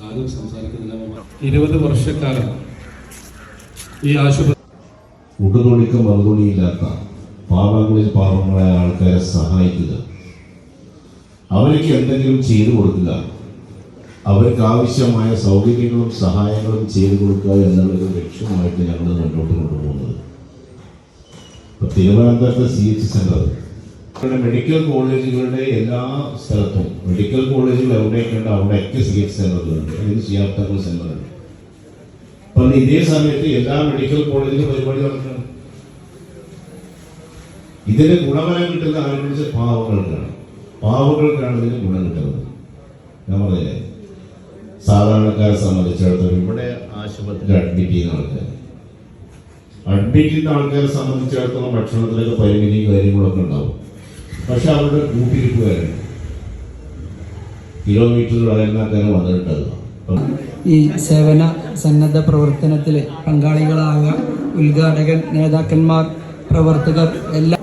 ആരും സംസാരിക്കുന്നില്ല. 20 വർഷക്കാലം ഈ ആശുപത്രി ഉടുതുണിക്ക് മറുതുണിയില്ലാത്ത പാവങ്ങളിൽ പാവങ്ങളായ ആൾക്കാരെ സഹായിക്കുക, അവർക്ക് എന്തെങ്കിലും ചെയ്തു കൊടുക്കുക, അവർക്ക് ആവശ്യമായ സൗകര്യങ്ങളും സഹായങ്ങളും ചെയ്തു കൊടുക്കുക എന്നുള്ളൊരു ലക്ഷ്യമായിട്ട് ഞങ്ങൾ മുന്നോട്ട് കൊണ്ടുപോകുന്നത്. ഇപ്പോൾ തിരുവനന്തപുരത്തെ CH സെന്റർ, മെഡിക്കൽ കോളേജുകളുടെ എല്ലാ സ്ഥലത്തും മെഡിക്കൽ കോളേജുകൾ എവിടെയൊക്കെയുണ്ട് അവിടെയൊക്കെ CH സെന്ററുകളുണ്ട്, അല്ലെങ്കിൽ CR സെന്ററുണ്ട്. അപ്പം ഇതേ സമയത്ത് എല്ലാ മെഡിക്കൽ കോളേജിലും പരിപാടി നടക്കണം. ഇതിന് ഗുണഫലം കിട്ടുന്ന ആരംഭിച്ച പാവങ്ങൾക്കാണ് ഇതിന് ഗുണം കിട്ടുന്നത്. ഞാൻ പറഞ്ഞില്ലേ, സാധാരണക്കാരെ സംബന്ധിച്ചിടത്തോളം ഇവിടെ ആശുപത്രിയിൽ അഡ്മിറ്റ് ചെയ്യുന്ന ആൾക്കാരെ സംബന്ധിച്ചിടത്തോളം ഭക്ഷണത്തിലൊക്കെ പരിമിതിയും കാര്യങ്ങളൊക്കെ ഉണ്ടാവും. പക്ഷെ അവരുടെ കൂട്ടിരിപ്പുകാരുണ്ട്, കിലോമീറ്ററുകൾ അകന്നാക്കാനും വന്നിട്ടുണ്ടാകുക. ഈ സേവന സന്നദ്ധ പ്രവർത്തനത്തിൽ പങ്കാളികളായ ഉദ്ഘാടകൻ, നേതാക്കന്മാർ, പ്രവർത്തകർ എല്ലാം